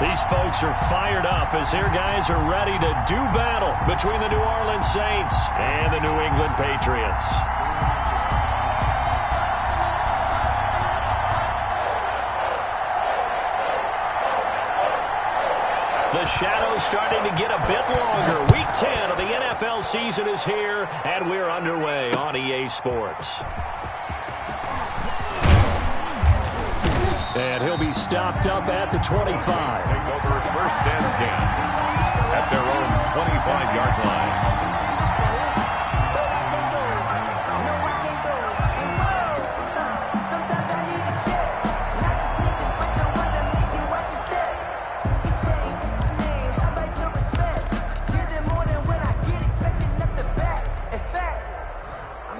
These folks are fired up as their guys are ready to do battle between the New Orleans Saints and the New England Patriots. The shadow's starting to get a bit longer. Week 10 of the NFL season is here, and we're underway on EA Sports. And he'll be stopped up at the 25. Take over 1st and 10 at their own 25-yard line.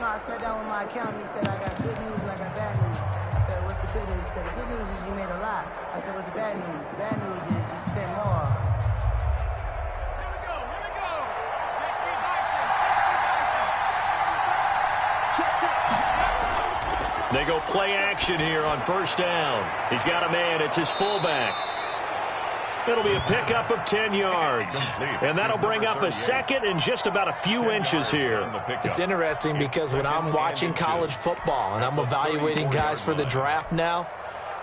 I sat down with my accountant. He said, I got good news and I got bad news. I said, what's the good news? He said, the good news is you made a lot. I said, what's the bad news? The bad news is you spent more. Here we go. 60's icing. They go play action here on 1st down. He's got a man. It's his fullback. It'll be a pickup of 10 yards. And that'll bring up a second and just about a few inches here. It's interesting because when I'm watching college football and I'm evaluating guys for the draft now,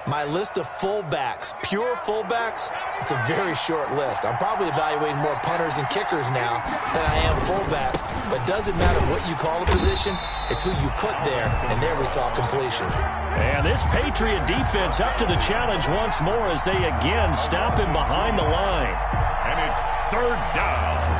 my list of fullbacks, pure fullbacks, it's a very short list. I'm probably evaluating more punters and kickers now than I am fullbacks. But it doesn't matter what you call a position, it's who you put there. And there we saw completion. And this Patriot defense up to the challenge once more as they again stop him behind the line. And it's 3rd down.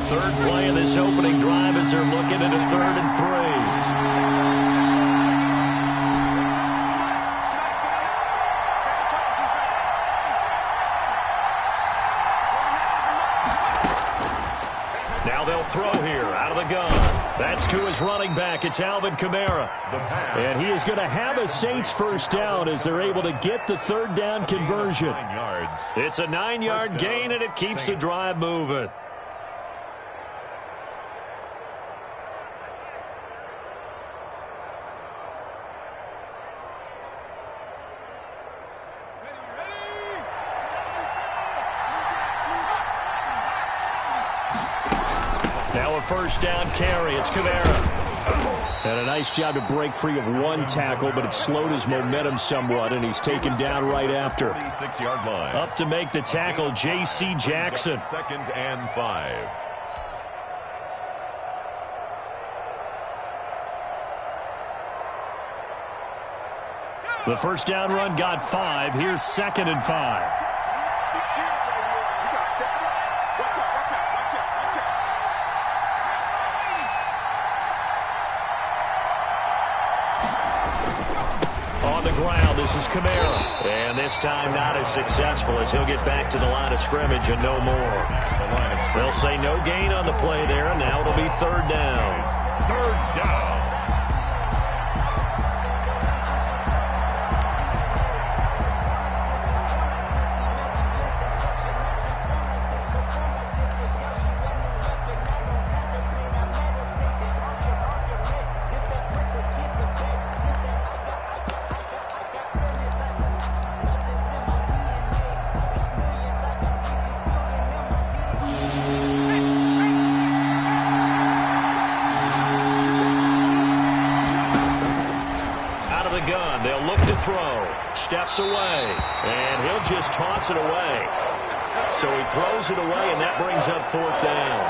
Third play of this opening drive as they're looking at a 3rd and 3. Now they'll throw here out of the gun. That's to his running back. It's Alvin Kamara. And he is going to have a Saints 1st down as they're able to get the 3rd down conversion. 9 yards. It's a 9-yard gain, and it keeps the drive moving. Now a 1st down carry. It's Kamara. And a nice job to break free of one tackle, but it slowed his momentum somewhat, and he's taken down right after. 36-yard line. Up to make the tackle, J.C. Jackson. 2nd and 5. The 1st down run got 5. Here's 2nd and 5. On the ground, this is Kamara. And this time not as successful as he'll get back to the line of scrimmage and no more. They'll say no gain on the play there, and now it'll be 3rd down. 3rd down. Steps away, and he'll just toss it away. So he throws it away, and that brings up 4th down.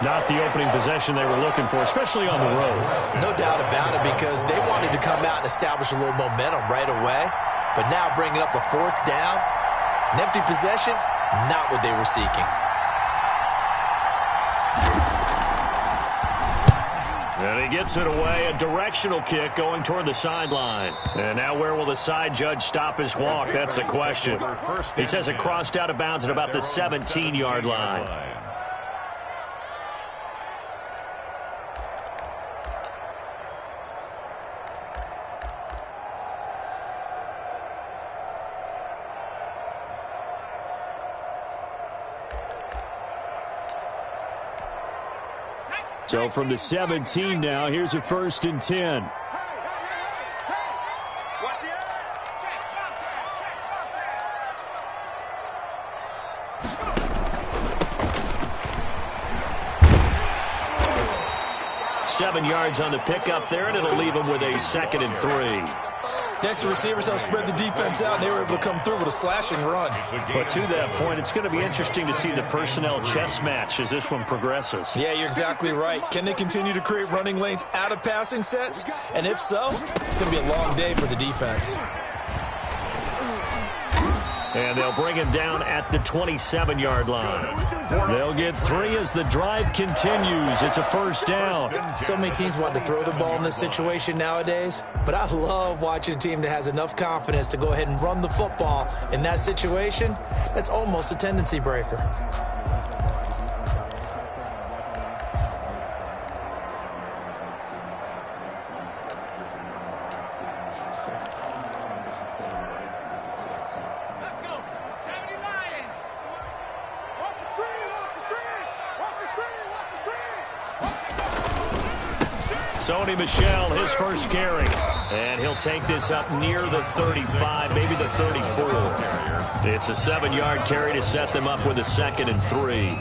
Not the opening possession they were looking for, especially on the road. No doubt about it, because they wanted to come out and establish a little momentum right away. But now bringing up a 4th down, an empty possession, not what they were seeking. And he gets it away, a directional kick going toward the sideline. And now where will the side judge stop his walk? That's the question. He says it crossed out of bounds at about the 17-yard line. So from the 17 now, here's a 1st and 10. Seven yards on the pickup there, and it'll leave them with a 2nd and 3. Next, the receivers help spread the defense out, and they were able to come through with a slashing run. But to that point, it's going to be interesting to see the personnel chess match as this one progresses. Yeah, you're exactly right. Can they continue to create running lanes out of passing sets? And if so, it's going to be a long day for the defense. And they'll bring him down at the 27-yard line. They'll get 3 as the drive continues. It's a 1st down. So many teams want to throw the ball in this situation nowadays, but I love watching a team that has enough confidence to go ahead and run the football. In that situation, that's almost a tendency breaker. Sony Michel, his first carry. And he'll take this up near the 35, maybe the 34. It's a 7-yard carry to set them up with a 2nd and 3.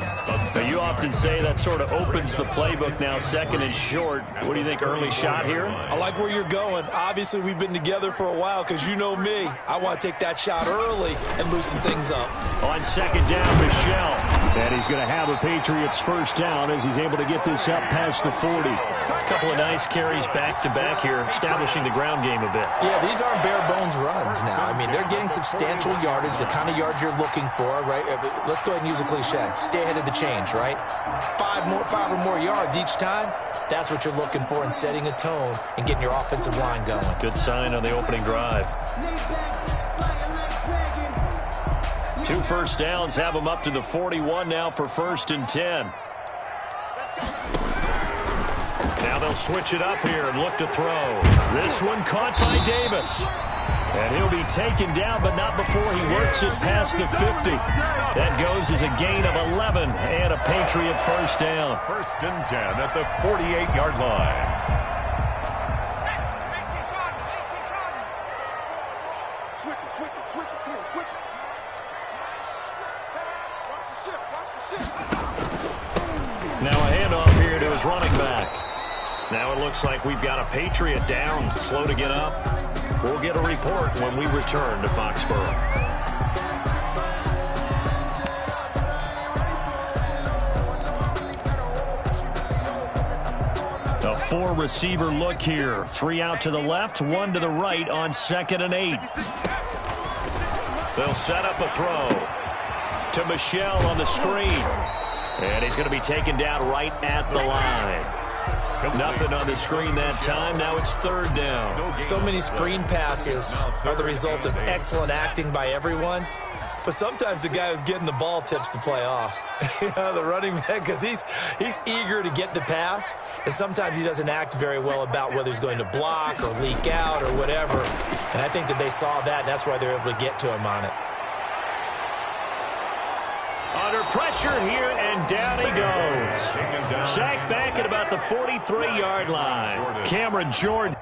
So you often say that sort of opens the playbook now, 2nd and short. What do you think, early shot here? I like where you're going. Obviously, we've been together for a while because you know me. I want to take that shot early and loosen things up. On 2nd down, Michel. And he's going to have a Patriots 1st down as he's able to get this up past the 40. A couple of nice carries back-to-back here, establishing the ground game a bit. Yeah, these aren't bare-bones runs now. I mean, they're getting substantial yardage, the kind of yards you're looking for, right? Let's go ahead and use a cliche. Stay ahead of the change, right? 5 or more yards each time, that's what you're looking for in setting a tone and getting your offensive line going. Good sign on the opening drive. 2 1st downs have them up to the 41 now for 1st and 10. Now they'll switch it up here and look to throw. This one caught by Davis. And he'll be taken down, but not before he works it past the 50. That goes as a gain of 11 and a Patriot 1st down. 1st and 10 at the 48-yard line. Switch it, come on, switch it. Watch the shift. Now a handoff here to his running back. Now it looks like we've got a Patriot down, slow to get up. We'll get a report when we return to Foxborough. A 4-receiver look here. 3 out to the left, 1 to the right on 2nd and 8. They'll set up a throw to Michel on the screen. And he's going to be taken down right at the line. Nothing on the screen that time. Now it's 3rd down. So many screen passes are the result of excellent acting by everyone. But sometimes the guy who's getting the ball tips the play off. The running back, because he's eager to get the pass. And sometimes he doesn't act very well about whether he's going to block or leak out or whatever. And I think that they saw that, and that's why they're able to get to him on it. Under pressure here, and down he goes. Sacked back at about the 43-yard line. Cameron Jordan.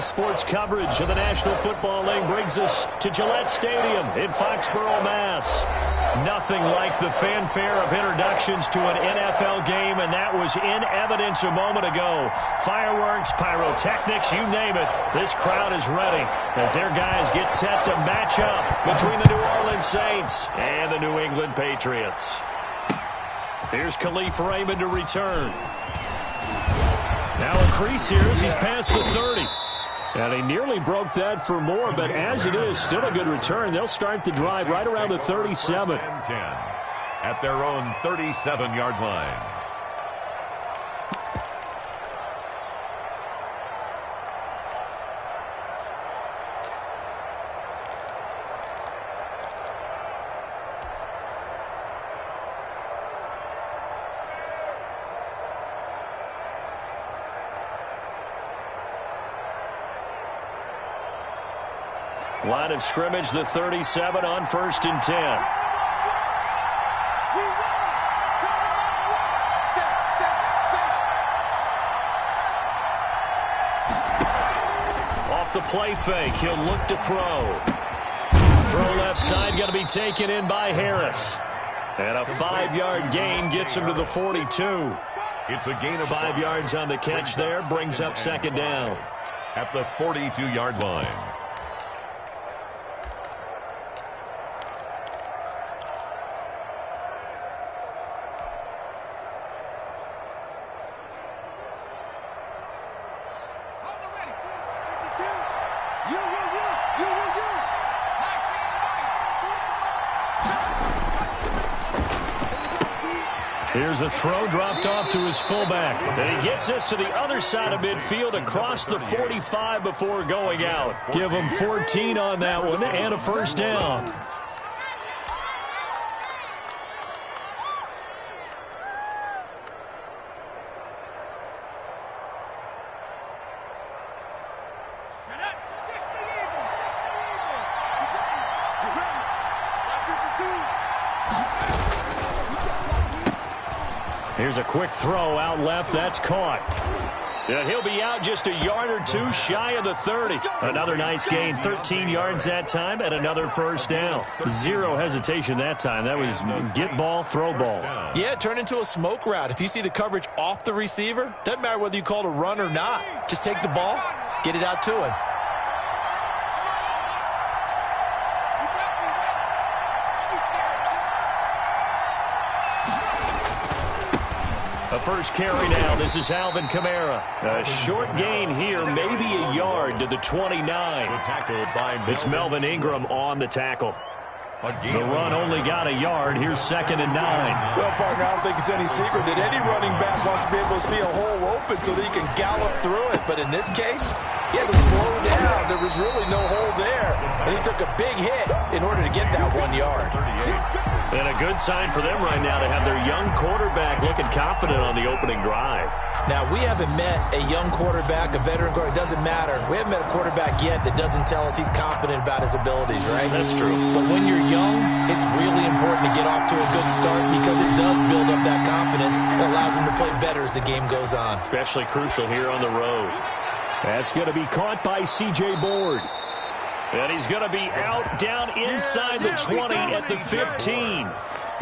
Sports coverage of the National Football League brings us to Gillette Stadium in Foxborough, Mass. Nothing like the fanfare of introductions to an NFL game, and that was in evidence a moment ago. Fireworks, pyrotechnics, you name it. This crowd is ready as their guys get set to match up between the New Orleans Saints and the New England Patriots. Here's Khalif Raymond to return. Now a crease here as he's past the 30. And he nearly broke that for more, but as it is, still a good return. They'll start the drive right around the 37. 10 at their own 37-yard line. Line of scrimmage, the 37 on 1st and 10. Off the play fake, he'll look to throw. Throw left side, going to be taken in by Harris. And a 5-yard gain gets him to the 42. It's a gain of 5 yards on the catch there, brings up 2nd down. At the 42-yard line. Here's a throw dropped off to his fullback. And he gets this to the other side of midfield across the 45 before going out. Give him 14 on that one and a 1st down. Here's a quick throw out left. That's caught. And he'll be out just a yard or two shy of the 30. Another nice gain. 13 yards that time and another 1st down. Zero hesitation that time. That was get ball, throw ball. Yeah, it turned into a smoke route. If you see the coverage off the receiver, doesn't matter whether you call it a run or not. Just take the ball, get it out to him. A first carry now. This is Alvin Kamara. A short gain here, maybe a yard to the 29. It's Melvin Ingram on the tackle. The run only got a yard. Here's 2nd and 9. Well, partner, I don't think it's any secret that any running back wants to be able to see a hole open so that he can gallop through it. But in this case, he had to slow down. There was really no hole there, and he took a big hit in order to get that 1 yard. And a good sign for them right now to have their young quarterback looking confident on the opening drive. Now, we haven't met a young quarterback, a veteran quarterback. It doesn't matter. We haven't met a quarterback yet that doesn't tell us he's confident about his abilities, right? That's true. But when you're young, it's really important to get off to a good start because it does build up that confidence and allows him to play better as the game goes on. Especially crucial here on the road. That's going to be caught by C.J. Board. And he's going to be out down inside the 20 at the 15.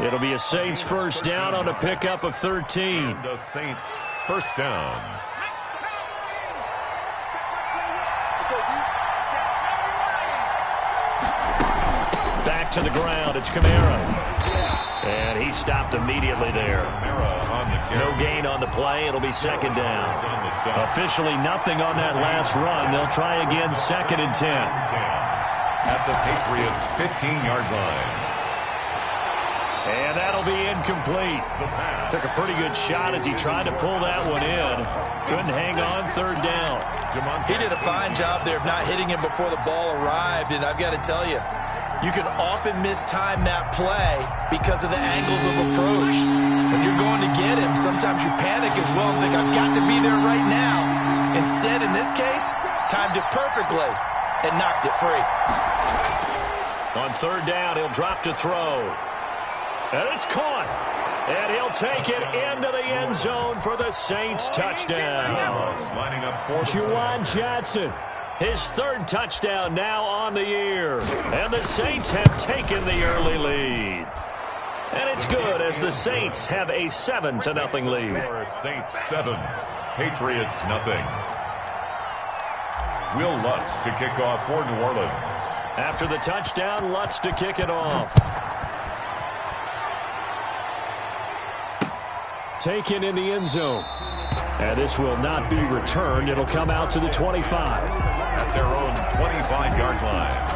It'll be a Saints 1st down on a pickup of 13. The Saints 1st down. Back to the ground. It's Kamara. And he stopped immediately there. No gain on the play. It'll be 2nd down. Officially nothing on that last run. They'll try again 2nd and 10. At the Patriots' 15-yard line. And that'll be incomplete. Took a pretty good shot as he tried to pull that one in. Couldn't hang on 3rd down. He did a fine job there of not hitting him before the ball arrived, and I've got to tell you, you can often mistime that play because of the angles of approach. When you're going to get him, sometimes you panic as well and think, I've got to be there right now. Instead, in this case, timed it perfectly and knocked it free. On 3rd down, he'll drop to throw. And it's caught. And he'll take it into the end zone for the Saints touchdown. Lining up for Juwan Johnson. His third touchdown now on the year. And the Saints have taken the early lead. And it's good as the Saints have a 7-0 lead. Saints 7, Patriots 0. Will Lutz to kick off for New Orleans. After the touchdown, Lutz to kick it off. Taken in the end zone. And this will not be returned. It'll come out to the 25. At their own 25-yard line.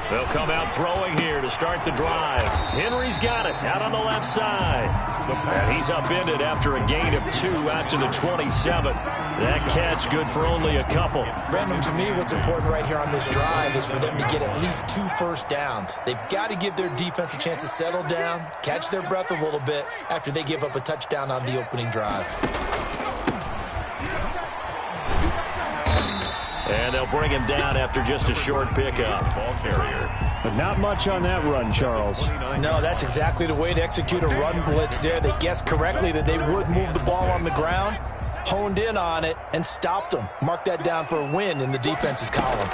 They'll come out throwing here to start the drive. Henry's got it out on the left side. And he's upended after a gain of 2 out to the 27. That catch good for only a couple. Brandon, to me, what's important right here on this drive is for them to get at least 2 first downs. They've got to give their defense a chance to settle down, catch their breath a little bit after they give up a touchdown on the opening drive. And they'll bring him down after just a short pickup. Ball carrier. But not much on that run, Charles. No, that's exactly the way to execute a run blitz there. They guessed correctly that they would move the ball on the ground, honed in on it, and stopped them. Mark that down for a win in the defense's column.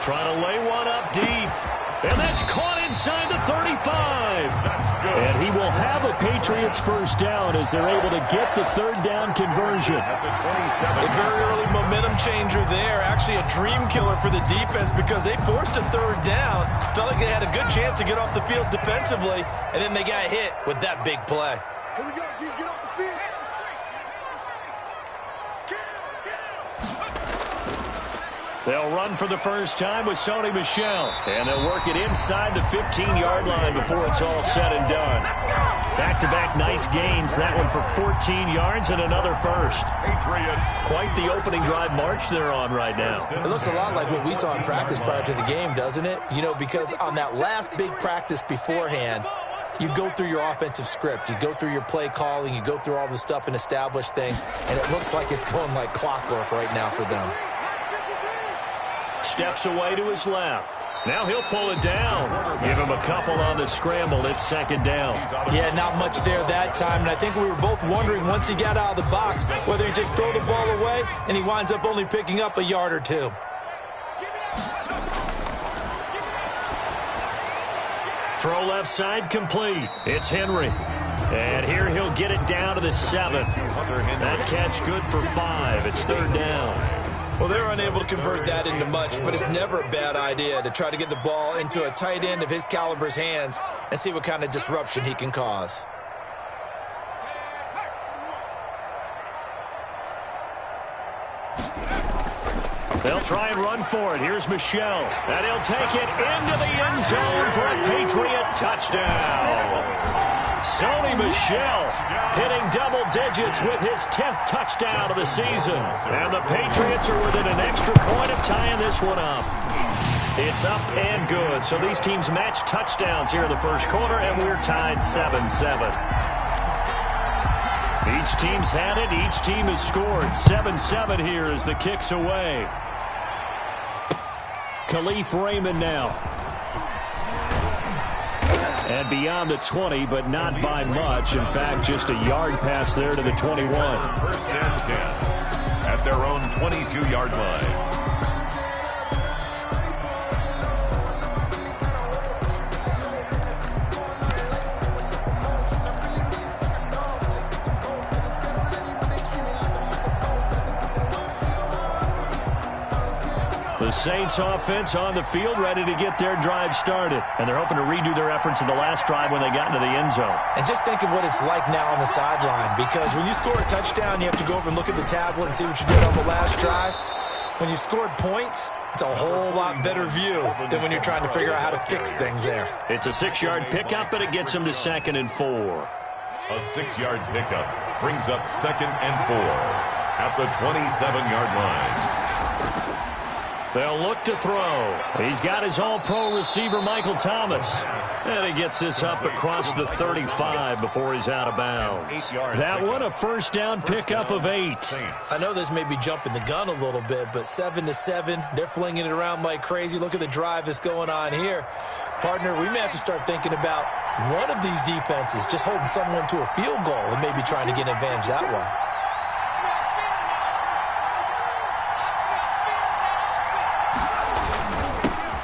Trying to lay one up deep. And that's caught inside the 35. That's good. And he will have a Patriots first down as they're able to get the third down conversion. At the 27. A very early momentum changer there. Actually a dream killer for the defense because they forced a third down. Felt like they had a good chance to get off the field defensively, and then they got hit with that big play. Here we go, G. Get off the field. They'll run for the first time with Sony Michel. And they'll work it inside the 15-yard line before it's all said and done. Back-to-back nice gains. That one for 14 yards and another first. Patriots. Quite the opening drive march they're on right now. It looks a lot like what we saw in practice prior to the game, doesn't it? You know, because on that last big practice beforehand, you go through your offensive script. You go through your play calling. You go through all the stuff and establish things. And it looks like it's going like clockwork right now for them. Steps away to his left. Now he'll pull it down. Give him a couple on the scramble. It's second down. Yeah, not much there that time. And I think we were both wondering once he got out of the box whether he just throw the ball away and he winds up only picking up a yard or 2. Throw left side complete. It's Henry. And here he'll get it down to the 7. That catch good for 5. It's third down. Well, they're unable to convert that into much, but it's never a bad idea to try to get the ball into a tight end of his caliber's hands and see what kind of disruption he can cause. They'll try and run for it. Here's Michel. And he'll take it into the end zone for a Patriot touchdown. Sony Michel hitting double digits with his 10th touchdown of the season. And the Patriots are within an extra point of tying this one up. It's up and good. So these teams match touchdowns here in the first quarter, and we're tied 7-7. Each team's had it. Each team has scored. 7-7 here as the kick's away. Khalif Raymond now. And beyond the 20, but not by much. In fact, just a yard pass there to the 21. First and 10 at their own 22-yard line. The Saints offense on the field, ready to get their drive started. And they're hoping to redo their efforts in the last drive when they got into the end zone. And just think of what it's like now on the sideline, because when you score a touchdown, you have to go over and look at the tablet and see what you did on the last drive. When you scored points, it's a whole lot better view than when you're trying to figure out how to fix things there. It's a 6-yard pickup, but it gets them to 2nd and 4. A 6-yard pickup brings up 2nd and 4 at the 27-yard line. They'll look to throw. He's got his all-pro receiver, Michael Thomas. And he gets this up across the 35 before he's out of bounds. That one, a first down pickup of 8. I know this may be jumping the gun a little bit, but 7-7, they're flinging it around like crazy. Look at the drive that's going on here. Partner, we may have to start thinking about one of these defenses just holding someone to a field goal and maybe trying to get an advantage that way.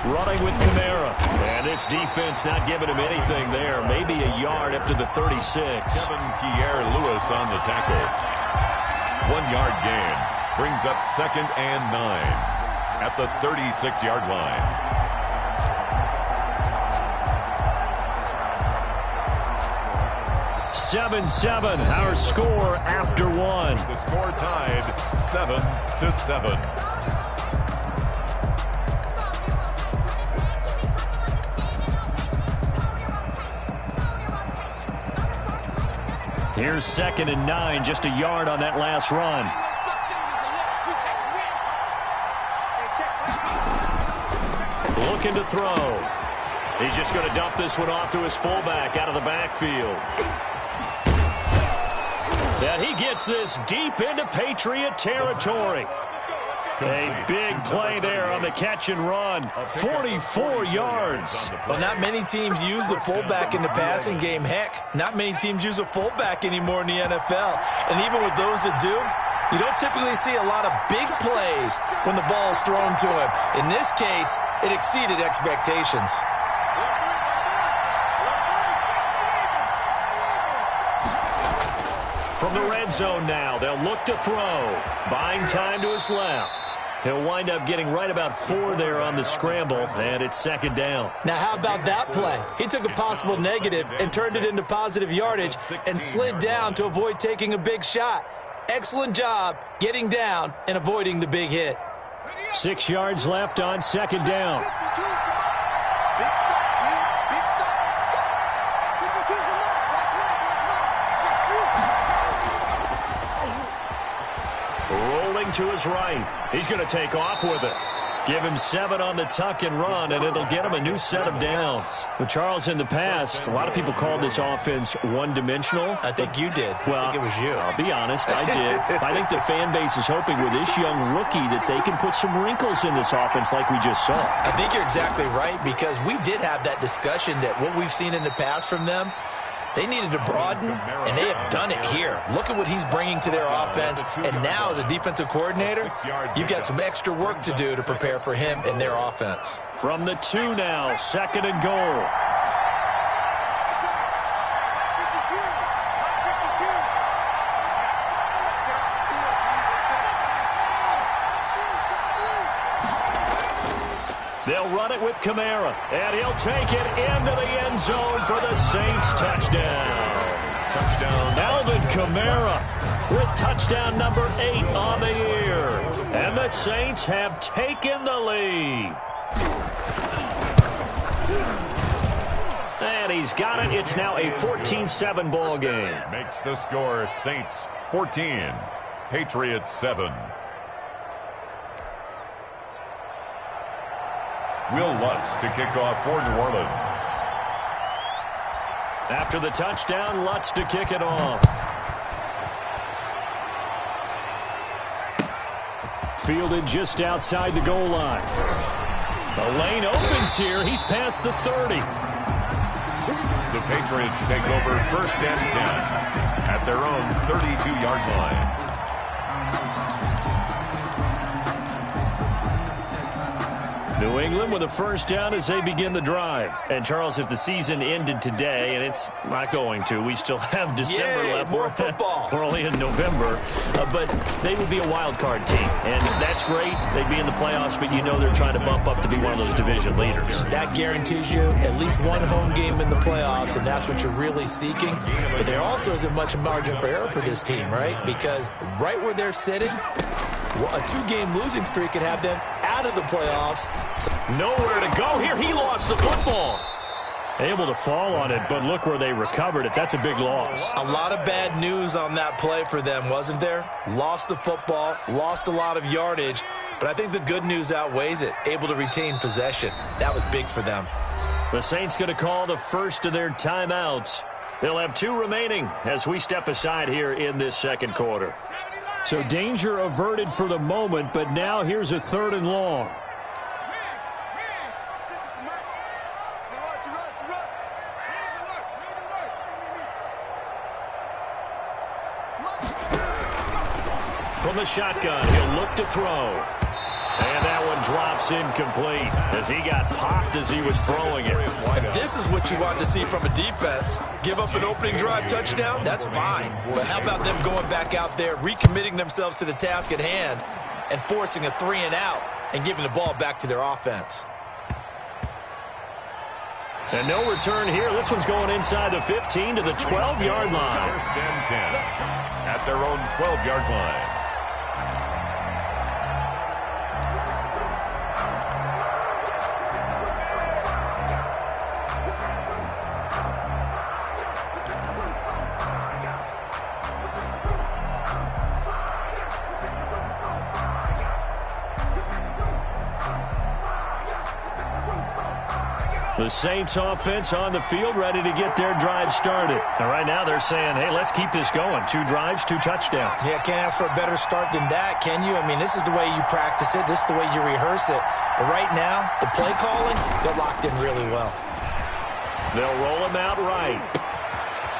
Running with Kamara. And this defense not giving him anything there. Maybe a yard up to the 36. Kevin Pierre-Louis on the tackle. 1-yard gain. Brings up 2nd and 9 at the 36-yard line. (7-7), our score after 1. The score tied 7-7. Here's 2nd and 9, just a yard on that last run. Looking to throw. He's just going to dump this one off to his fullback out of the backfield. And he gets this deep into Patriot territory. A big play there on the catch and run. 44 yards. Well, not many teams use the fullback in the passing game. Heck, not many teams use a fullback anymore in the NFL. And even with those that do, you don't typically see a lot of big plays when the ball is thrown to him. In this case, it exceeded expectations. From the red zone now, they'll look to throw. Buying time to his left. He'll wind up getting right about 4 there on the scramble, and it's 2nd down. Now, how about that play? He took a possible negative and turned it into positive yardage and slid down to avoid taking a big shot. Excellent job getting down and avoiding the big hit. 6 yards left on 2nd down. Rolling to his right. He's going to take off with it. Give him 7 on the tuck and run, and it'll get him a new set of downs. But Charles, in the past, a lot of people called this offense one-dimensional. I think you did. Well, I think it was you. I'll be honest, I did. I think the fan base is hoping with this young rookie that they can put some wrinkles in this offense like we just saw. I think you're exactly right, because we did have that discussion that what we've seen in the past from them, they needed to broaden, and they have done it here. Look at what he's bringing to their offense, and now as a defensive coordinator, you've got some extra work to do to prepare for him and their offense. From the 2 now, 2nd and goal. They'll run it with Kamara, and he'll take it into the end zone for the Saints touchdown. Touchdown, Alvin Kamara with touchdown number 8 on the year. And the Saints have taken the lead. And he's got it. It's now a 14-7 ball game. Makes the score Saints 14, Patriots 7. Will Lutz to kick off for New Orleans. After the touchdown, Lutz to kick it off. Fielded just outside the goal line. The lane opens here. He's past the 30. The Patriots take over 1st and 10 at their own 32-yard line. New England with a first down as they begin the drive. And, Charles, if the season ended today, and it's not going to, we still have December left. More football. We're only in November. But they would be a wild card team. And that's great. They'd be in the playoffs, but you know they're trying to bump up to be one of those division leaders. That guarantees you at least one home game in the playoffs, and that's what you're really seeking. But there also isn't much margin for error for this team, right? Because right where they're sitting, a 2-game losing streak could have them out of the playoffs. Nowhere to go here. He lost the football. Able to fall on it, but look where they recovered it. That's a big loss. A lot of bad news on that play for them, wasn't there? Lost the football, lost a lot of yardage, but I think the good news outweighs it. Able to retain possession. That was big for them. The Saints going to call the first of their timeouts. They'll have 2 remaining as we step aside here in this second quarter. So danger averted for the moment, but now here's a 3rd and long. From the shotgun, he'll look to throw. And that one drops incomplete as he got popped as he was throwing it. And this is what you want to see from a defense. Give up an opening drive touchdown, that's fine. But how about them going back out there, recommitting themselves to the task at hand, and forcing a 3-and-out and giving the ball back to their offense. And no return here. This one's going inside the 15 to the 12-yard line. 1st and 10 at their own 12-yard line. The Saints offense on the field, ready to get their drive started. And right now they're saying, hey, let's keep this going. 2 drives, 2 touchdowns. Yeah, can't ask for a better start than that, can you? I mean, this is the way you practice it. This is the way you rehearse it. But right now, the play calling, they're locked in really well. They'll roll him out right.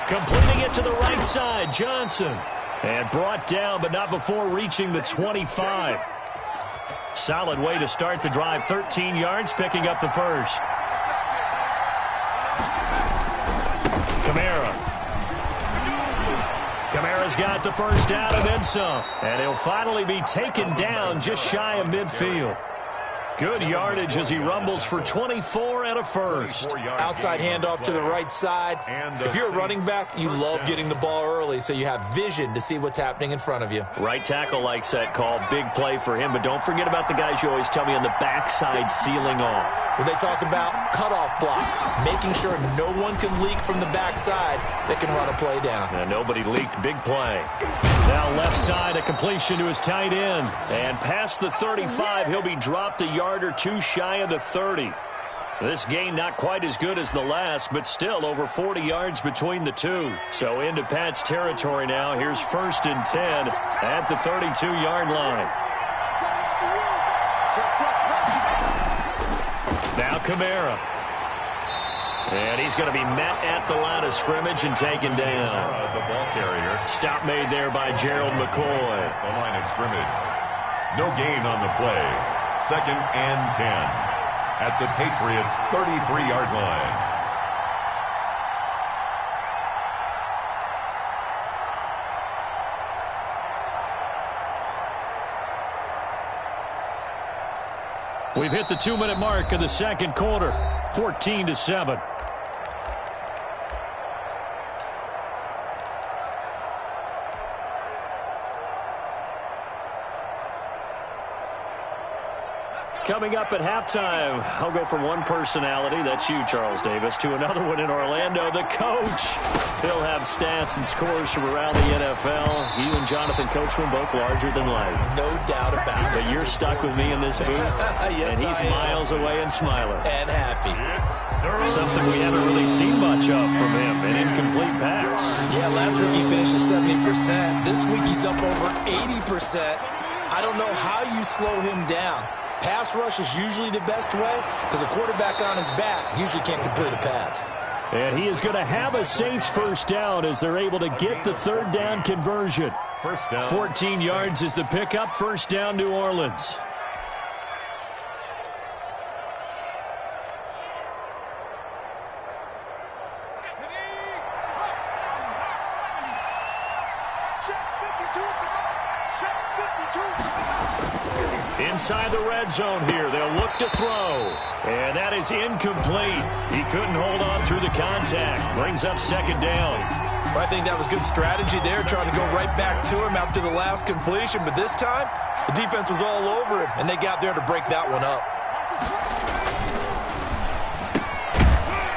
Completing it to the right side, Johnson. And brought down, but not before reaching the 25. Solid way to start the drive. 13 yards, picking up the first. Kamara's got the first down and then some. And he'll finally be taken down just shy of midfield. Good yardage as he rumbles for 24 and a first. Outside handoff to the right side. If you're a running back, you love getting the ball early so you have vision to see what's happening in front of you. Right tackle likes that call. Big play for him. But don't forget about the guys you always tell me on the backside sealing off. Well, they talk about cutoff blocks, making sure no one can leak from the backside that can run a play down. And nobody leaked. Big play. Now left side, a completion to his tight end. And past the 35, he'll be dropped a yard or 2 shy of the 30. This game not quite as good as the last, but still over 40 yards between the two. So into Pat's territory now. Here's 1st and 10 at the 32-yard line. Now Kamara. And he's going to be met at the line of scrimmage and taken down. The ball carrier. Stop made there by Gerald McCoy. The line of scrimmage. No gain on the play. 2nd and 10 at the Patriots' 33-yard line. We've hit the 2-minute mark of the second quarter. 14-7. Coming up at halftime, I'll go from one personality, that's you, Charles Davis, to another one in Orlando, the coach. He'll have stats and scores from around the NFL. You and Jonathan Coachman both larger than life. No doubt about it. But you're stuck with me in this booth, yes, and he's miles away and smiling. And happy. Something we haven't really seen much of from him, an incomplete pass. Yeah, last week he finished at 70%. This week he's up over 80%. I don't know how you slow him down. Pass rush is usually the best way because a quarterback on his back usually can't complete a pass. And he is going to have a Saints first down as they're able to get the 3rd down conversion. First down. 14 yards is the pickup. First down, New Orleans. Inside the red zone here. They'll look to throw. And that is incomplete. He couldn't hold on through the contact. Brings up 2nd down. Well, I think that was good strategy there, trying to go right back to him after the last completion. But this time, the defense was all over him, and they got there to break that one up.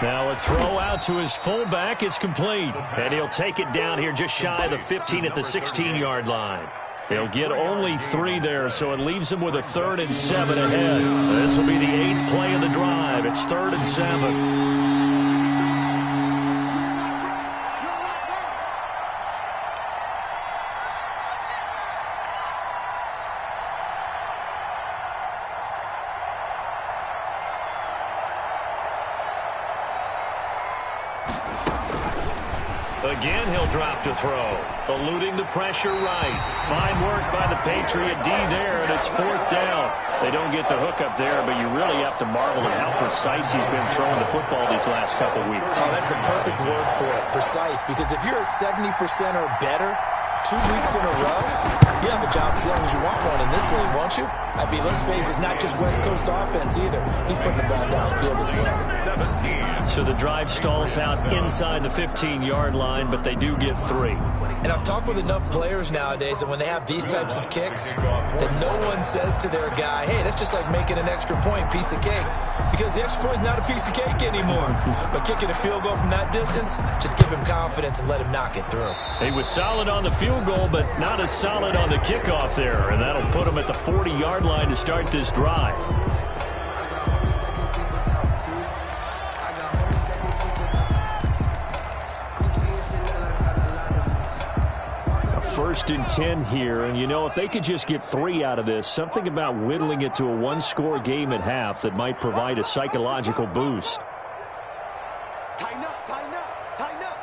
Now a throw out to his fullback is complete. And he'll take it down here just shy of the 15 at the 16-yard line. They'll get only 3 there, so it leaves them with a 3rd and 7 ahead. This will be the 8th play of the drive. It's 3rd and 7. Again, he'll drop to throw. Eluding the pressure right. Fine work by the Patriot D there, and it's 4th down. They don't get the hook up there, but you really have to marvel at how precise he's been throwing the football these last couple weeks. Oh, that's a perfect word for it, precise, because if you're at 70% or better 2 weeks in a row, you have a job as long as you want one in this league, won't you? I mean, let's face it, it's not just West Coast offense either. He's putting the ball downfield as well. So the drive stalls out inside the 15-yard line, but they do get 3. And I've talked with enough players nowadays that when they have these types of kicks, that no one says to their guy, hey, that's just like making an extra point, piece of cake. Because the extra point is not a piece of cake anymore. But kicking a field goal from that distance, just give him confidence and let him knock it through. He was solid on the field goal, but not as solid on the kickoff there. And that'll put him at the 40-yard line to start this drive. A 1st and 10 here, and you know, if they could just get 3 out of this, something about whittling it to a 1-score game at half that might provide a psychological boost. Tighten up, tighten up, tighten up.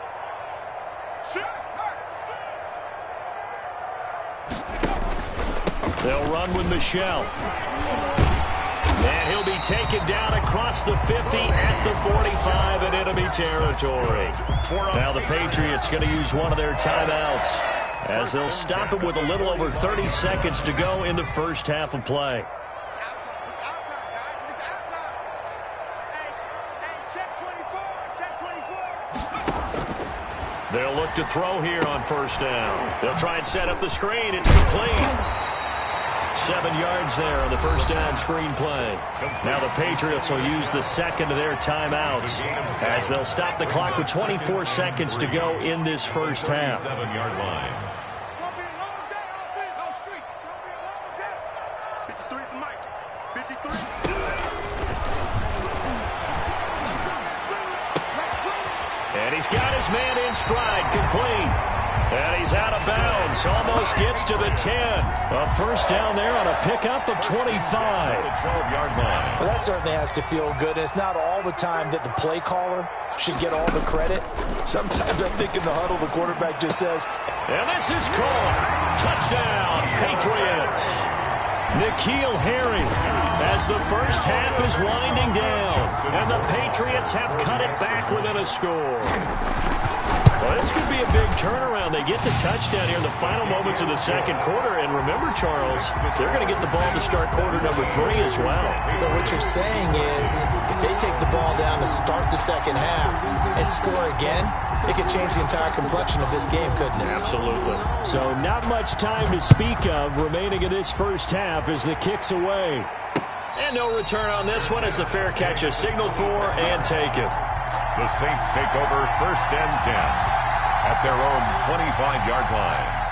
They'll run with Michelle. And he'll be taken down across the 50 at the 45 in enemy territory. Now the Patriots going to use one of their timeouts as they'll stop it with a little over 30 seconds to go in the first half of play. It's out time. It's out time, guys. It's out time. Hey, check 24. Check 24. They'll look to throw here on 1st down. They'll try and set up the screen. It's complete. 7 yards there on the 1st down screen play. Now the Patriots will use the 2nd of their timeouts as they'll stop the clock with 24 seconds to go in this first half. 7-yard line. It's going to be a long day off this. No street. It's going to be a long day. 53 is the mic. 53. And he's got his man in stride, complete. And he's out of bounds, almost gets to the 10. A 1st down there on a pickup of 25. 12-yard line. Well, that certainly has to feel good. And it's not all the time that the play caller should get all the credit. Sometimes I think in the huddle, the quarterback just says, and this is called. Touchdown, Patriots. N'Keal Harry as the first half is winding down. And the Patriots have cut it back within a score. Well, this could be a big turnaround. They get the touchdown here in the final moments of the 2nd quarter. And remember, Charles, they're going to get the ball to start quarter number 3 as well. so what you're saying is if they take the ball down to start the 2nd half and score again, it could change the entire complexion of this game, couldn't it? Absolutely. So not much time to speak of remaining in this first half as the kick's away. And no return on this one as the fair catch is signaled for and taken. The Saints take over 1st and 10 at their own 25-yard line.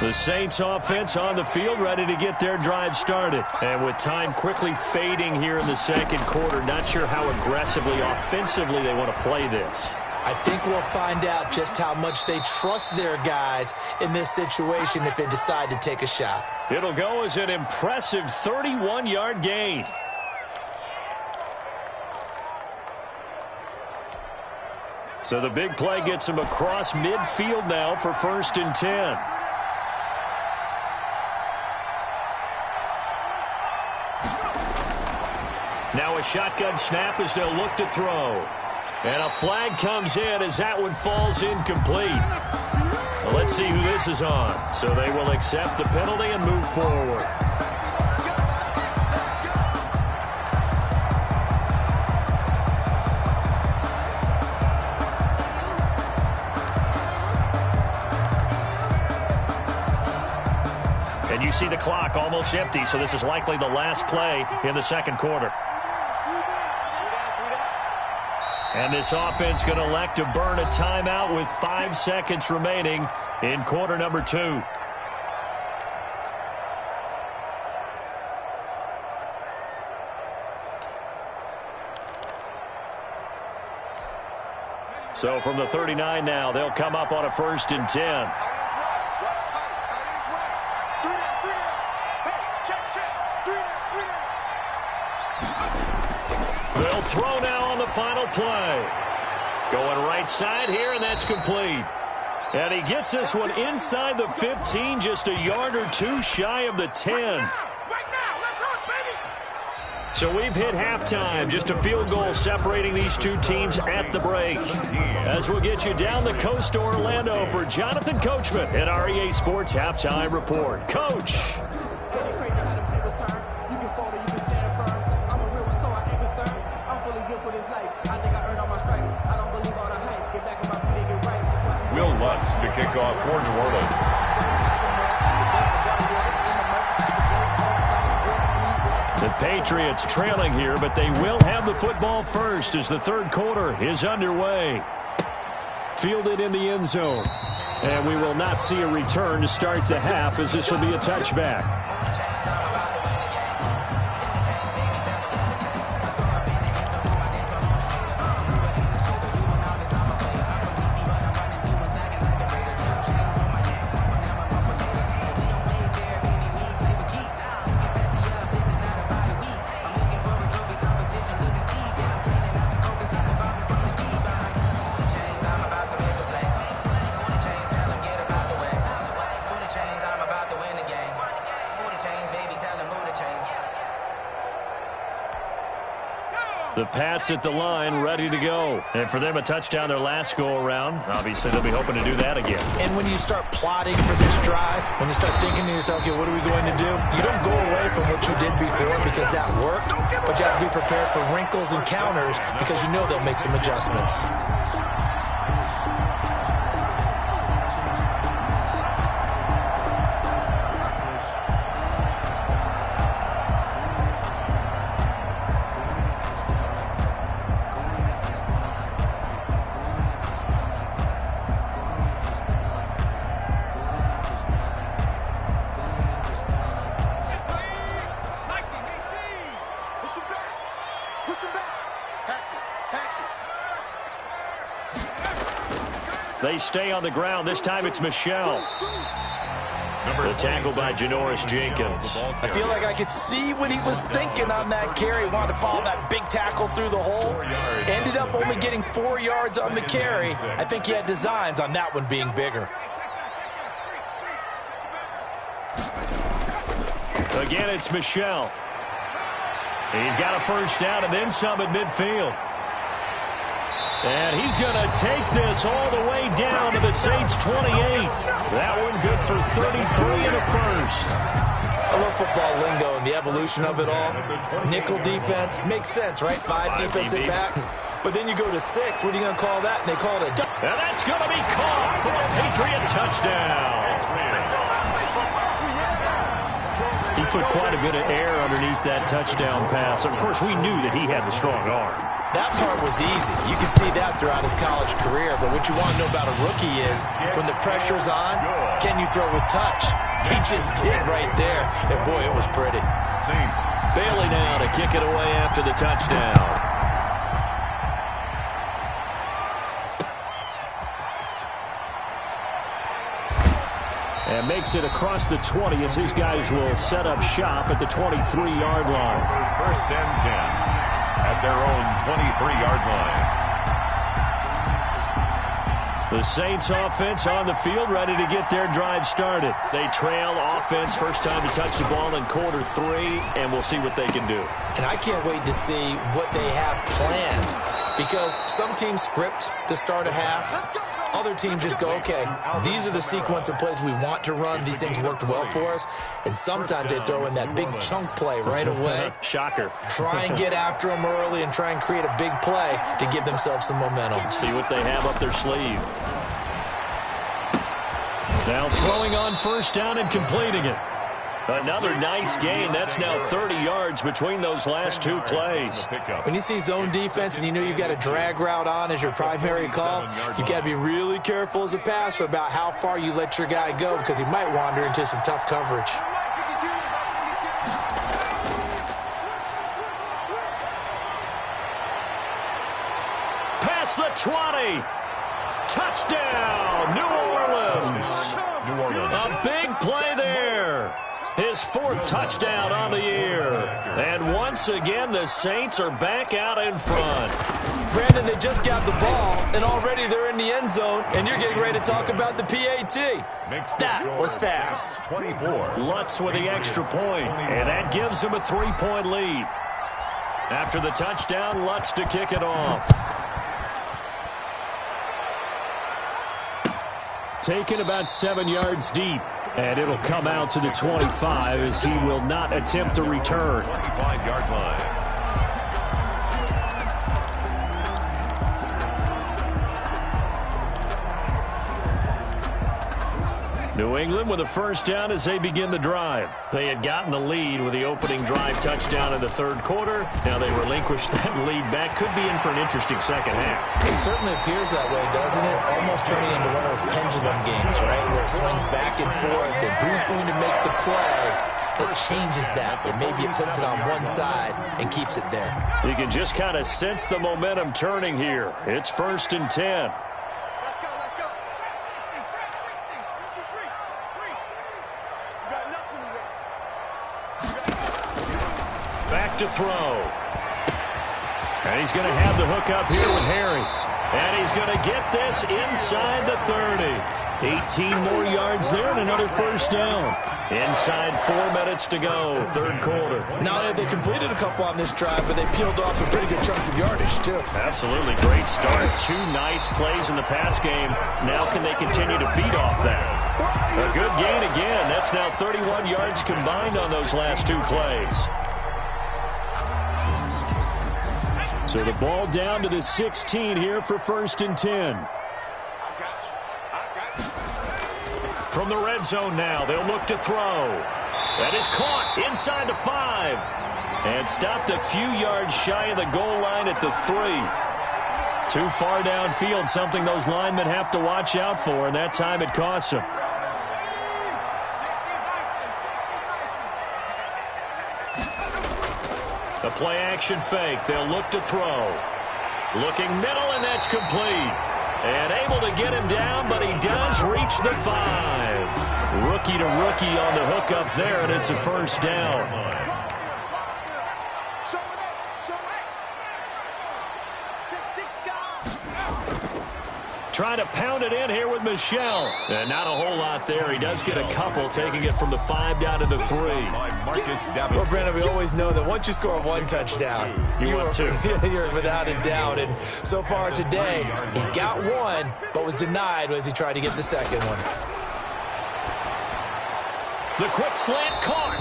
The Saints offense on the field ready to get their drive started. And with time quickly fading here in the 2nd quarter, not sure how aggressively, offensively they want to play this. I think we'll find out just how much they trust their guys in this situation if they decide to take a shot. It'll go as an impressive 31-yard gain. So the big play gets him across midfield now for 1st and 10. Now a shotgun snap as they'll look to throw. And a flag comes in as that one falls incomplete. Well, let's see who this is on. So they will accept the penalty and move forward. And you see the clock almost empty, so this is likely the last play in the second quarter. And this offense going to elect to burn a timeout with 5 seconds remaining in quarter number 2. So from the 39 now, they'll come up on a 1st and 10. They'll throw now on the final play. Going right side here, and that's complete. And he gets this one inside the 15, just a yard or two shy of the 10. So we've hit halftime, just a field goal separating these two teams at the break. As we'll get you down the coast to Orlando for Jonathan Coachman at our EA Sports Halftime Report. Coach. Will Lutz to kick off for New Orleans. The Patriots trailing here, but they will have the football first as the third quarter is underway. Fielded in the end zone. And we will not see a return to start the half as this will be a touchback. The Pats at the line, ready to go. And for them, a touchdown their last go-around. Obviously, they'll be hoping to do that again. And when you start plotting for this drive, when you start thinking to yourself, okay, what are we going to do? You don't go away from what you did before because that worked, but you have to be prepared for wrinkles and counters because you know they'll make some adjustments. They stay on the ground. This time it's Michelle. The tackle by Janoris Jenkins. I feel like I could see what he was thinking on that carry. Wanted to follow that big tackle through the hole. Ended up only getting 4 yards on the carry. I think he had designs on that one being bigger. Again, it's Michelle. He's got a first down and then some at midfield. And he's going to take this all the way down to the Saints' 28. That one good for 33 and a first. I love football lingo and the evolution of it all. Nickel defense makes sense, right? 5 defensive backs. But then you go to 6. What are you going to call that? And they call it a... And that's going to be caught for a Patriot touchdown. He put quite a bit of air underneath that touchdown pass. Of course, we knew that he had the strong arm. That part was easy. You can see that throughout his college career. But what you want to know about a rookie is when the pressure's on, can you throw with touch? He just did right there. And, boy, it was pretty. Saints. Bailey now to kick it away after the touchdown. And makes it across the 20 as his guys will set up shop at the 23-yard line. First and 10 at their own 23-yard line. The Saints offense on the field, ready to get their drive started. They trail offense, first time to touch the ball in quarter 3, and we'll see what they can do. And I can't wait to see what they have planned because some teams script to start a half. Other teams just go, okay, these are the sequence of plays we want to run. These things worked well for us. And sometimes they throw in that big chunk play right away. Shocker. Try and get after them early and try and create a big play to give themselves some momentum. See what they have up their sleeve. Now throwing on first down and completing it. Another nice gain. That's now 30 yards between those last two plays. When you see zone defense and you know you've got a drag route on as your primary call, you've got to be really careful as a passer about how far you let your guy go because he might wander into some tough coverage. Past the 20. Touchdown, New Orleans. A big play there. His fourth touchdown on the year. And once again, the Saints are back out in front. Brandon, they just got the ball, and already they're in the end zone, and you're getting ready to talk about the PAT. That was fast. 24. Lutz with the extra point, and that gives him a 3-point lead. After the touchdown, Lutz to kick it off. Taken about 7 yards deep. And it'll come out to the 25 as he will not attempt to return. 25-yard line. New England with a first down as they begin the drive. They had gotten the lead with the opening drive touchdown in the third quarter. Now they relinquish that lead back. Could be in for an interesting second half. It certainly appears that way, doesn't it? Almost turning into one of those pendulum games, right, where it swings back and forth, and who's going to make the play that changes that, and maybe it puts it on one side and keeps it there. You can just kind of sense the momentum turning here. It's 1st and 10. Let's go. You got nothing today. Back to throw. And he's going to have the hook up here with Harry. And he's going to get this inside the 30. 18 more yards there and another first down. Inside 4 minutes to go, third quarter. Not only have they completed a couple on this drive, but they peeled off some pretty good chunks of yardage, too. Absolutely great start. 2 nice plays in the pass game. Now can they continue to feed off that? A good gain again. That's now 31 yards combined on those last 2 plays. So the ball down to the 16 here for 1st and 10. From the red zone now, they'll look to throw. That is caught inside the 5. And stopped a few yards shy of the goal line at the 3. Too far downfield, something those linemen have to watch out for, and that time it costs them. A play-action fake. They'll look to throw. Looking middle, and that's complete. And able to get him down, but he does reach the 5. Rookie to rookie on the hook up there, and it's a first down. Trying to pound it in here with Michel. And not a whole lot there. He does get a couple, taking it from the 5 down to the 3. Well, Brandon, we always know that once you score 1 touchdown, you want 2. You're without a doubt. And so far today, he's got 1, but was denied as he tried to get the second one. The quick slant caught.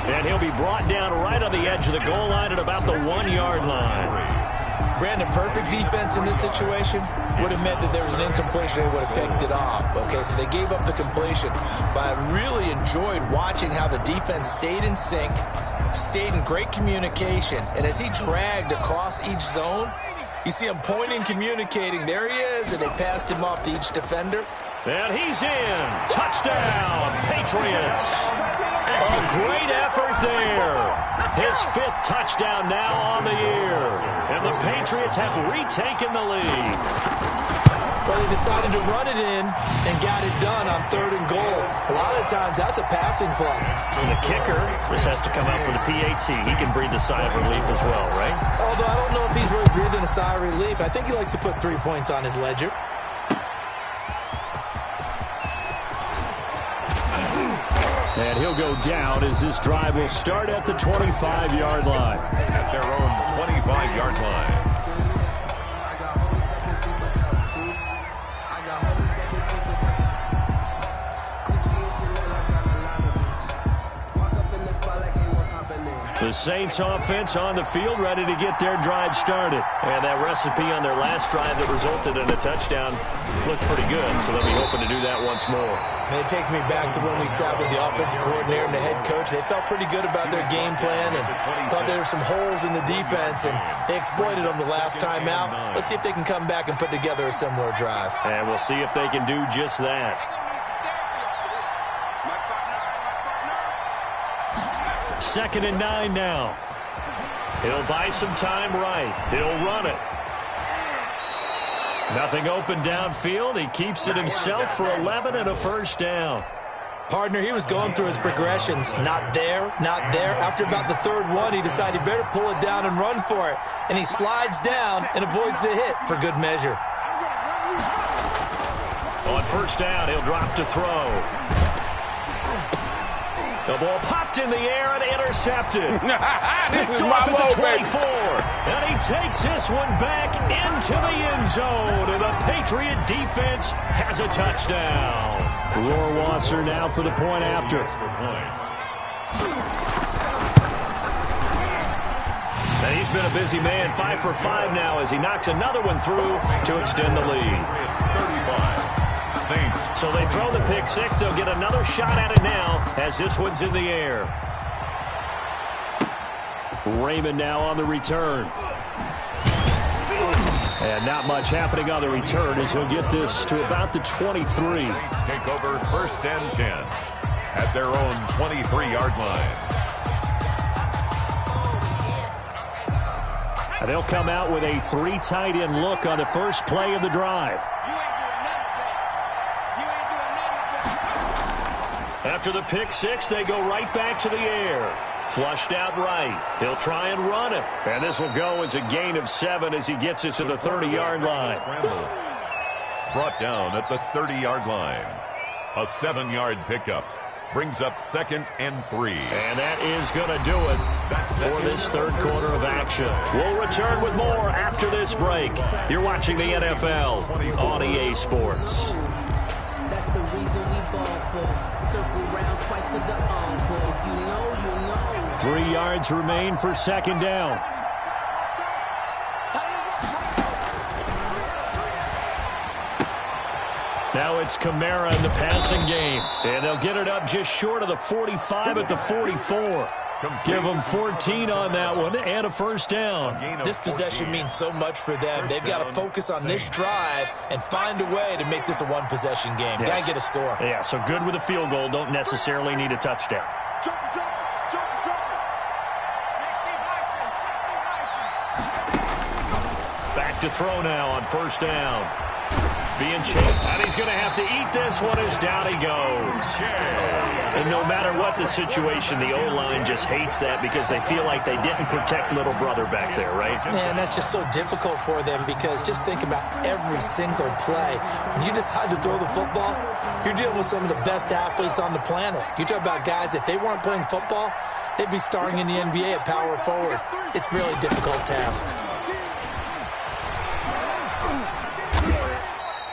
And he'll be brought down right on the edge of the goal line at about the 1-yard line. Brandon, perfect defense in this situation would have meant that there was an incompletion. They would have picked it off. Okay, so they gave up the completion. But I really enjoyed watching how the defense stayed in sync, stayed in great communication. And as he dragged across each zone, you see him pointing, communicating. There he is, and they passed him off to each defender. And he's in. Touchdown, Patriots. A great effort there. His 5th touchdown now on the year. And the Patriots have retaken the lead. But he decided to run it in and got it done on 3rd and goal. A lot of times that's a passing play. And the kicker, this has to come out for the PAT. He can breathe a sigh of relief as well, right? Although I don't know if he's really breathing a sigh of relief. I think he likes to put 3 points on his ledger. And he'll go down as this drive will start at the 25-yard line. At their own 25-yard line. The Saints offense on the field, ready to get their drive started. And that recipe on their last drive that resulted in a touchdown looked pretty good, so they'll be hoping to do that once more. And it takes me back to when we sat with the offensive coordinator and the head coach. They felt pretty good about their game plan and thought there were some holes in the defense, and they exploited them the last time out. Let's see if they can come back and put together a similar drive. And we'll see if they can do just that. 2nd and 9 now. He'll buy some time right. He'll run it. Nothing open downfield. He keeps it himself for 11 and a first down. Partner, he was going through his progressions. Not there, not there. After about the third one, he decided he better pull it down and run for it. And he slides down and avoids the hit for good measure. On first down, he'll drop to throw. The ball popped in the air and intercepted. Picked off at the 24. And he takes this one back into the end zone. And the Patriot defense has a touchdown. Rohrwasser now for the point after. And he's been a busy man. 5 for 5 now as he knocks another one through to extend the lead. 35. Saints. So they throw the pick six. They'll get another shot at it now as this one's in the air. Raymond now on the return. And not much happening on the return as he'll get this to about the 23. Saints take over 1st and 10 at their own 23-yard line. And they'll come out with a 3 tight end look on the first play of the drive. After the pick six, they go right back to the air. Flushed out right. He'll try and run it. And this will go as a gain of 7 as he gets it to the 30-yard line. Scramble. Brought down at the 30-yard line. A 7-yard pickup. Brings up 2nd and 3. And that is going to do it for this third quarter of action. We'll return with more after this break. You're watching the NFL on EA Sports. That's the reason we ball for. Circle round twice for the encore. If you know, you know. 3 yards remain for 2nd down. Now it's Kamara in the passing game. And they'll get it up just short of the 45 at the 44. Give them 14 on that one and a first down. This possession means so much for them. They've got to focus on this drive and find a way to make this a one-possession game. Yes. Got to get a score. Yeah, so good with a field goal. Don't necessarily need a touchdown. Back to throw now on first down. Being chased, and he's going to have to eat this one as down he goes. And no matter what the situation, the O-line just hates that because they feel like they didn't protect little brother back there, right? Man, that's just so difficult for them because just think about every single play. When you decide to throw the football, you're dealing with some of the best athletes on the planet. You talk about guys, if they weren't playing football, they'd be starring in the NBA at power forward. It's a really difficult task.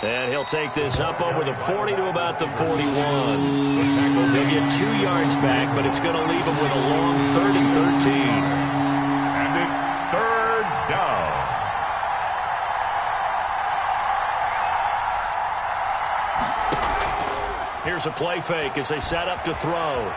And he'll take this up over the 40 to about the 41. They'll get 2 yards back, but it's going to leave him with a long 30-13. And it's 3rd down. Here's a play fake as they set up to throw.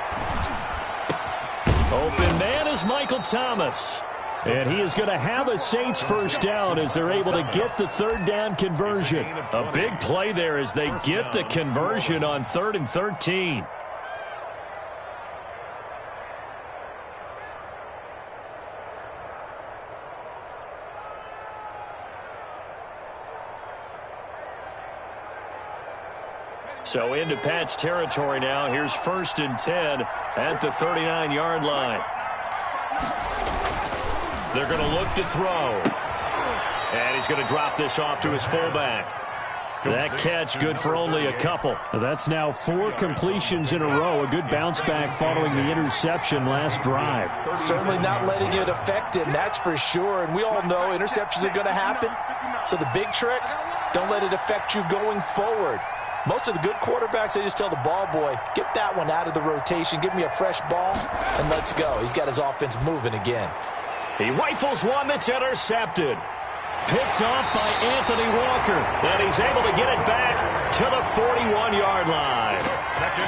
Open man is Michael Thomas. And he is going to have a Saints first down as they're able to get the 3rd down conversion. A big play there as they get the conversion on 3rd and 13. So into Pat's territory now. Here's 1st and 10 at the 39-yard line. They're going to look to throw. And he's going to drop this off to his fullback. That catch good for only a couple. That's now 4 completions in a row. A good bounce back following the interception last drive. Certainly not letting it affect him, that's for sure. And we all know interceptions are going to happen. So the big trick, don't let it affect you going forward. Most of the good quarterbacks, they just tell the ball boy, get that one out of the rotation, give me a fresh ball, and let's go. He's got his offense moving again. He rifles one that's intercepted. Picked off by Anthony Walker. And he's able to get it back to the 41-yard line.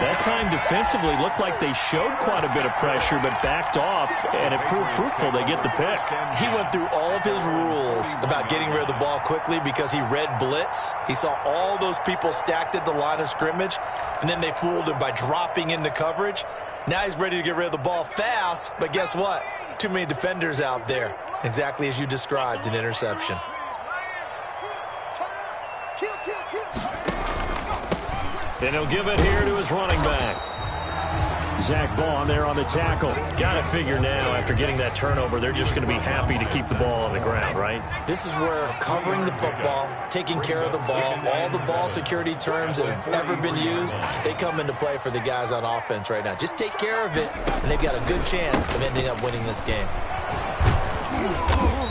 That time defensively looked like they showed quite a bit of pressure but backed off, and it proved fruitful. They get the pick. He went through all of his rules about getting rid of the ball quickly because he read blitz. He saw all those people stacked at the line of scrimmage, and then they fooled him by dropping into coverage. Now he's ready to get rid of the ball fast, but guess what? Too many defenders out there. Exactly as you described, an interception. And he'll give it here to his running back. Zach Bond there on the tackle. Got to figure now, after getting that turnover, they're just going to be happy to keep the ball on the ground, right? This is where covering the football, taking care of the ball, all the ball security terms that have ever been used, they come into play for the guys on offense right now. Just take care of it, and they've got a good chance of ending up winning this game.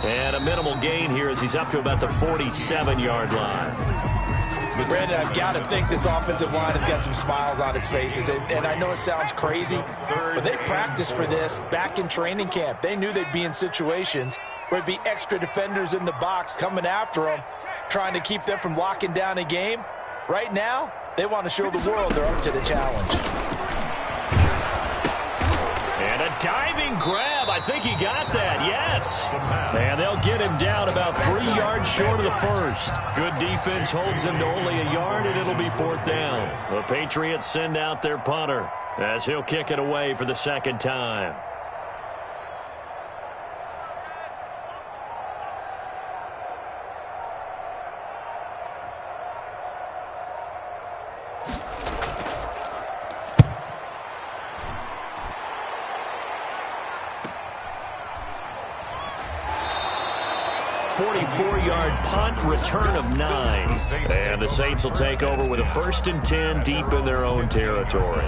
And a minimal gain here as he's up to about the 47-yard line. Brandon, I've got to think this offensive line has got some smiles on its faces. And I know it sounds crazy, but they practiced for this back in training camp. They knew they'd be in situations where it'd be extra defenders in the box coming after them, trying to keep them from locking down a game. Right now, they want to show the world they're up to the challenge. And a diving grab. I think he got that, yes. And they'll get him down about 3 yards short of the first. Good defense holds him to only a yard, and it'll be 4th down. The Patriots send out their punter as he'll kick it away for the second time. Punt, return of 9. And the Saints will take over with a 1st and 10 deep in their own territory.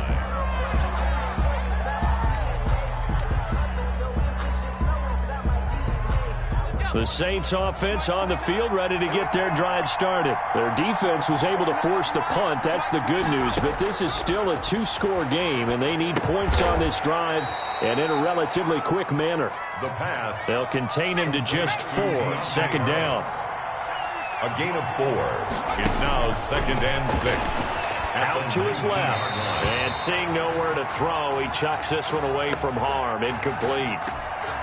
The Saints offense on the field, ready to get their drive started. Their defense was able to force the punt. That's the good news. But this is still a 2-score game, and they need points on this drive and in a relatively quick manner. The pass. They'll contain him to just 4. 2nd down. A gain of 4. It's now 2nd and 6. Out to his left. And seeing nowhere to throw, he chucks this one away from harm. Incomplete.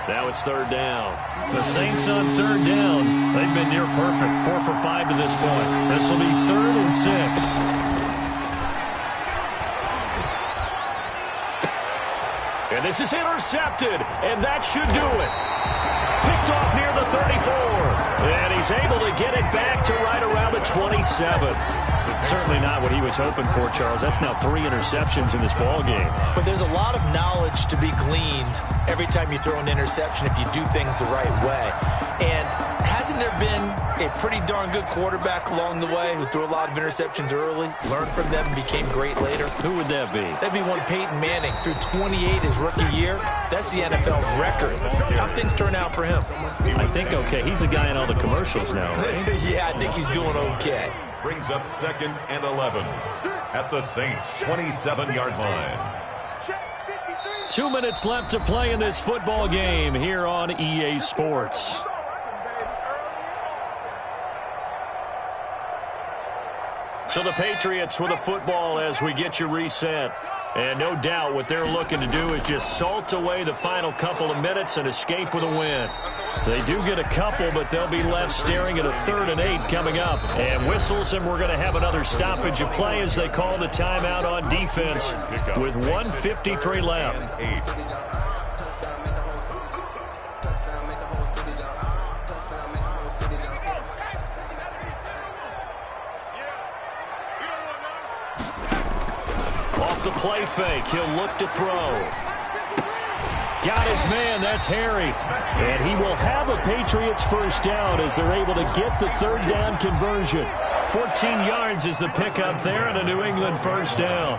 Now it's 3rd down. The Saints on 3rd down. They've been near perfect. 4 for 5 to this point. This will be 3rd and 6. And this is intercepted. And that should do it. Picked off near the 34. And he's able to get it back to right around the 27. Certainly not what he was hoping for, Charles. That's now 3 interceptions in this ball game. But there's a lot of knowledge to be gleaned every time you throw an interception if you do things the right way. And hasn't there been a pretty darn good quarterback along the way who threw a lot of interceptions early, learned from them, and became great later? Who would that be? That'd be one Peyton Manning. Threw 28 his rookie year. That's the NFL record. How things turn out for him? I think okay. He's a guy in all the commercials now, right? Yeah, I think he's doing okay. Brings up 2nd and 11 at the Saints' 27-yard line. 2 minutes left to play in this football game here on EA Sports. So the Patriots with a football as we get you reset. And no doubt what they're looking to do is just salt away the final couple of minutes and escape with a win. They do get a couple, but they'll be left staring at a 3rd and 8 coming up. And whistles, and we're going to have another stoppage of play as they call the timeout on defense with 1:53 left. The play fake. He'll look to throw. Got his man. That's Harry. And he will have a Patriots 1st down as they're able to get the 3rd down conversion. 14 yards is the pickup there and a New England 1st down.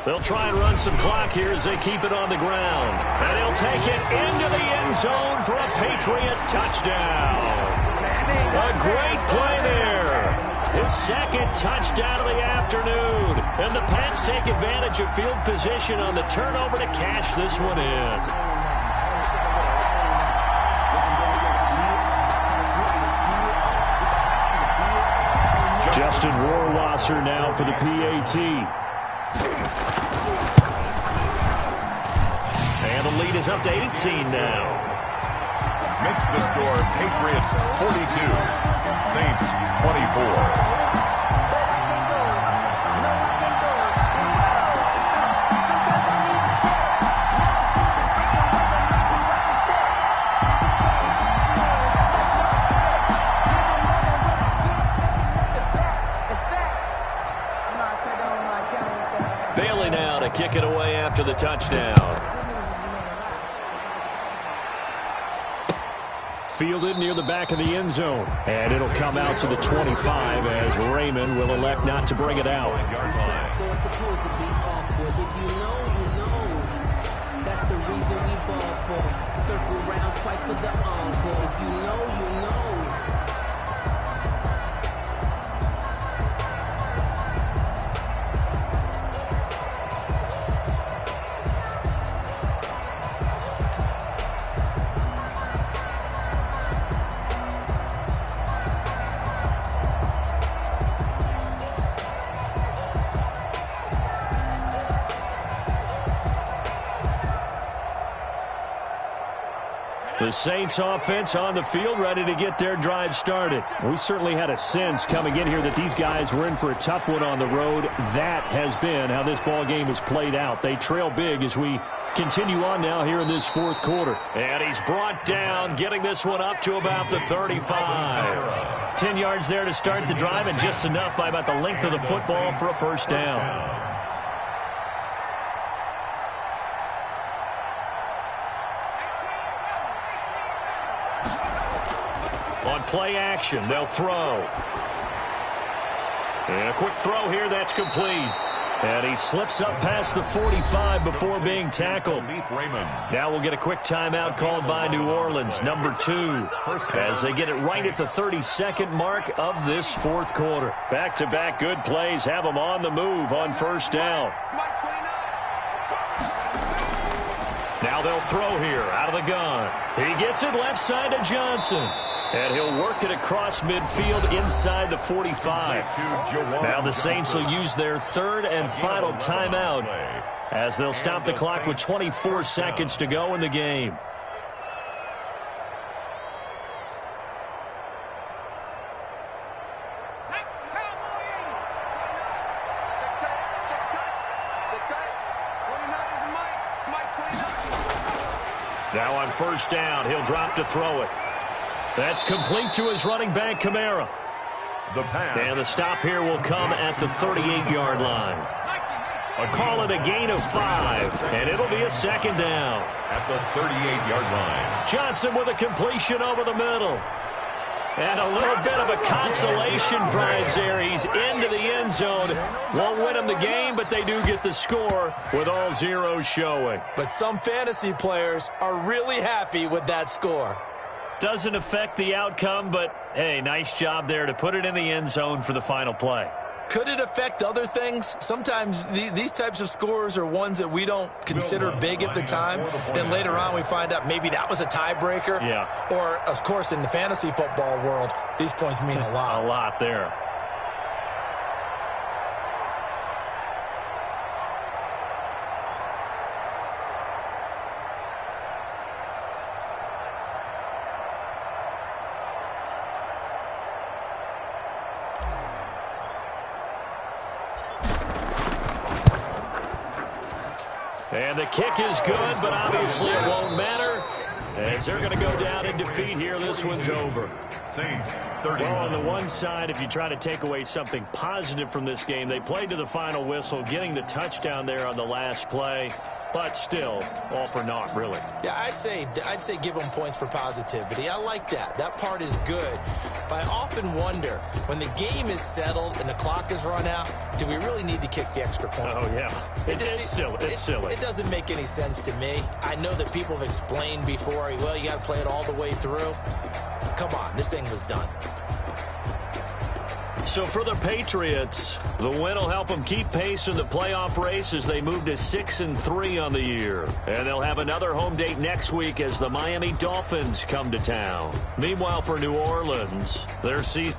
They'll try and run some clock here as they keep it on the ground. And he'll take it into the end zone for a Patriot touchdown. A great play there. His second touchdown of the afternoon. And the Pats take advantage of field position on the turnover to cash this one in. Justin Rohrwasser now for the PAT. And the lead is up to 18 now. Makes the score Patriots 42, Saints 24. Kick it away after the touchdown. Fielded near the back of the end zone. And it'll come out to the 25 as Raymond will elect not to bring it out. It's supposed to be awkward. If you know, you know. That's the reason we ball for. Circle round twice for the encore. If you know, you know. The Saints offense on the field, ready to get their drive started. We certainly had a sense coming in here that these guys were in for a tough one on the road. That has been how this ball game has played out. They trail big as we continue on now here in this fourth quarter. And he's brought down, getting this one up to about the 35. 10 yards there to start the drive, and just enough by about the length of the football for a first down. On play action, they'll throw. And a quick throw here, that's complete. And he slips up past the 45 before being tackled. Now we'll get a quick timeout called by New Orleans, number 2, as they get it right at the 32nd mark of this fourth quarter. Back-to-back good plays have them on the move on first down. Now they'll throw here out of the gun. He gets it left side to Johnson. And he'll work it across midfield inside the 45. Now the Saints will use their third and final timeout as they'll stop the clock with 24 seconds to go in the game. Now on first down, he'll drop to throw it. That's complete to his running back, Kamara. And the stop here will come at the 38-yard line. Call it a gain of 5, and it'll be a second down. At the 38-yard line. Johnson with a completion over the middle. And a little bit of a consolation prize there. He's into the end zone. Won't win him the game, but they do get the score with all zeros showing. But some fantasy players are really happy with that score. Doesn't affect the outcome, but, hey, nice job there to put it in the end zone for the final play. Could it affect other things? Sometimes these types of scores are ones that we don't consider big at the time. Then later on we find out maybe that was a tiebreaker. Yeah. Or, of course, in the fantasy football world, these points mean a lot. A lot there. And the kick is good, but obviously it won't matter as they're going to go down in defeat here. This one's over. Saints 30. Well, on the one side, if you try to take away something positive from this game, they played to the final whistle, getting the touchdown there on the last play. But still, all for naught, really. Yeah, I'd say give them points for positivity. I like that. That part is good. But I often wonder, when the game is settled and the clock is run out, do we really need to kick the extra point? Oh, yeah. It's silly. It's silly. It doesn't make any sense to me. I know that people have explained before, well, you got to play it all the way through. Come on, this thing was done. So for the Patriots, the win will help them keep pace in the playoff race as they move to 6-3 on the year. And they'll have another home date next week as the Miami Dolphins come to town. Meanwhile, for New Orleans, their season...